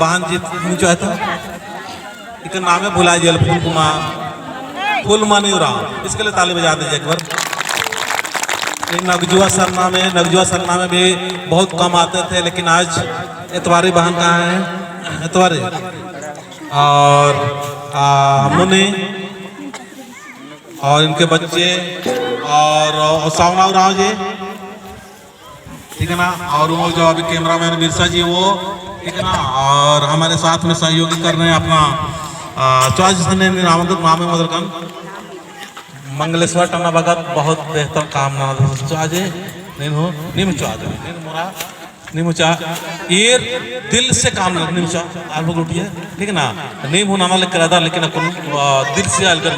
बहन जी जो है तो इनका नाम है भुला जल फूल मानी राम, इसके लिए ताली बजा दीजिए एक बार। नगजुआ सरना में भी बहुत कम आते थे, लेकिन आज इतवारी बहन कहाँ है? इतवारी और मुनि और इनके बच्चे और सावना राव जी, ठीक है ना, और वो जो अभी कैमरामैन बिरसा जी वो, ठीक है ना, और हमारे साथ में सहयोगी कर रहे हैं अपना चॉइस आमंत्रित मामे मदरकन मंगलेश्वर टना भगत, बहुत बेहतर काम ना चाहे निमुचा ये दिल से काम ना निमुचा आप लोग उठिए, ठीक है ना, नीम हो नाना लेकर आता, लेकिन अपन दिल से अलकर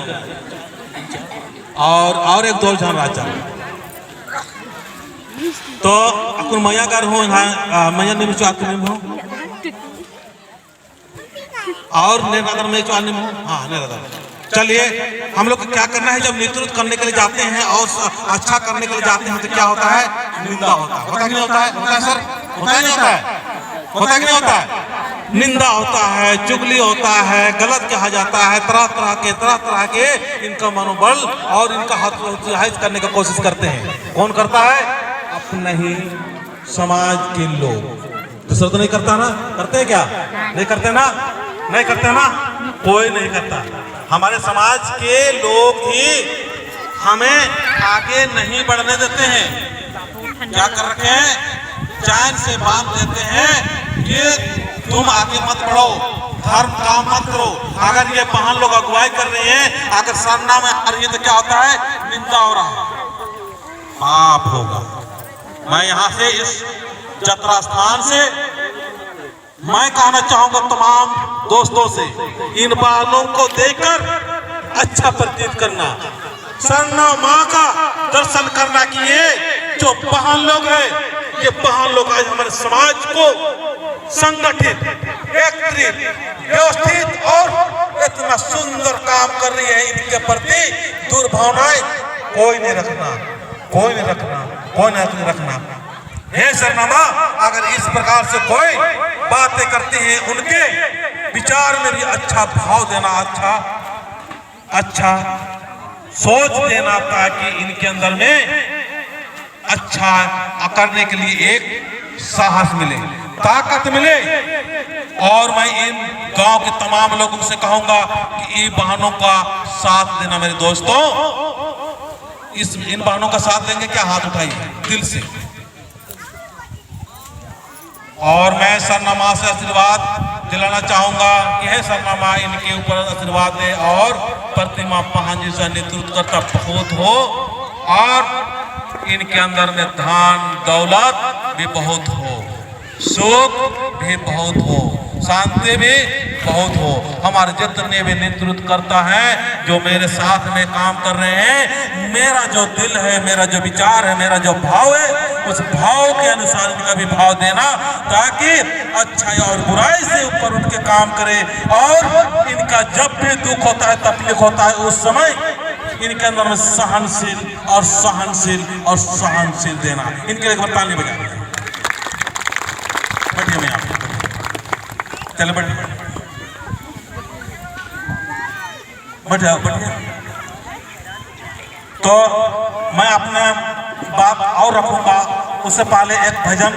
और एक दो जान राजा तो अपन मैया कर हो मैया निमुचा आते निम हो और नेरादर में चल निम हो। हाँ नेरादर, चलिए हम लोग को क्या करना है, जब नेतृत्व करने के लिए जाते हैं और अच्छा करने के लिए जाते हैं तो क्या होता है? निंदा होता है। होता कि नहीं होता है? होता है सर? होता ही नहीं होता है? होता कि नहीं होता है? निंदा होता है, चुगली होता है, गलत कहा जाता है, तरह तरह के इनका मनोबल और इनका हतोत्साहित करने की कोशिश करते हैं। कौन करता है? अपने ही समाज के लोग। दूसरा तो नहीं करता ना? करते हैं क्या? नहीं करते ना? नहीं करते ना? कोई नहीं करता। हमारे समाज के लोग ही हमें आगे नहीं बढ़ने देते हैं। क्या कर रखे हैं? चैन से बांध देते हैं कि तुम आगे मत बढ़ो, धर्म काम मत करो। अगर ये बहन लोग अगुवाई कर रहे हैं, अगर सरना में आ रही है तो क्या होता है? निंदा हो रहा है, पाप होगा। मैं यहाँ से इस जतरा स्थान से मैं कहना चाहूंगा तमाम दोस्तों से, इन बहनों को देखकर अच्छा प्रतीत करना, सरना माँ का दर्शन करना कि ये जो बहन लोग हैं, ये बहन लोग आज हमारे समाज को संगठित, एकत्रित, व्यवस्थित और इतना सुंदर काम कर रही है। इनके प्रति दुर्भावनाएं कोई नहीं रखना। हे सरनामा, अगर इस प्रकार से कोई बातें करते हैं, उनके विचार में भी अच्छा भाव देना, अच्छा सोच देना, ताकि इनके अंदर में अच्छा करने के लिए एक साहस मिले, ताकत मिले। और मैं इन गांव के तमाम लोगों से कहूंगा कि इन बहनों का साथ देना मेरे दोस्तों। इन बहनों का साथ देंगे क्या? हाथ उठाइए दिल से। और मैं सरनामा से आशीर्वाद दिलाना चाहूंगा कि हे सरनामा इनके ऊपर आशीर्वाद दे और प्रतिमा पहन जैसा नेतृत्व करता बहुत हो, और इनके अंदर में धन दौलत भी बहुत हो, सुख भी बहुत हो, शांति भी बहुत हो। हमारे जितने भी नेतृत्व करता है, जो मेरे साथ में काम कर रहे हैं, मेरा जो दिल है, मेरा जो विचार है, मेरा जो भाव है, उस भाव के अनुसार इनका भी भाव देना, ताकि अच्छाई और बुराई से ऊपर उठ के काम करे। और इनका जब भी दुख होता है, तकलीफ होता है, उस समय इनके अंदर में सहनशील देना। इनके लिए ताली बजा बैठिए, मैं आप चले बैठिए। तो मैं अपने बात और रखूंगा, उससे पहले एक भजन।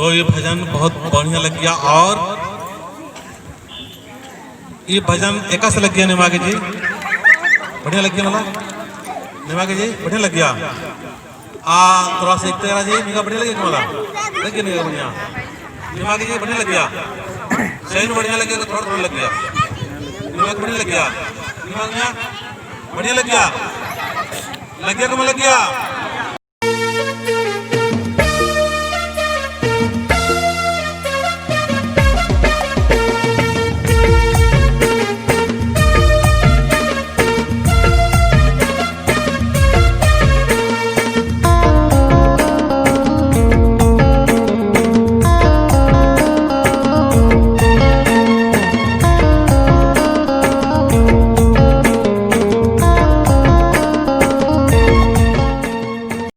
तो ये भजन बहुत बढ़िया लग गया। और ये भजन एका से लग गया निमागे जी, बढ़िया लग गया मतलब निमागे जी, बढ़िया लग गया। थोड़ा सा एक जी निगा बढ़िया लगे मला लग गया निगा बढ़िया निमागे जी, बढ़िया लग गया सही में, बढ़िया लग गया, थोड़ा थोड़ा लग गया निमाग, बढ़िया लग गया निमाग, बढ़िया लग गया, लग गया कम लग गया।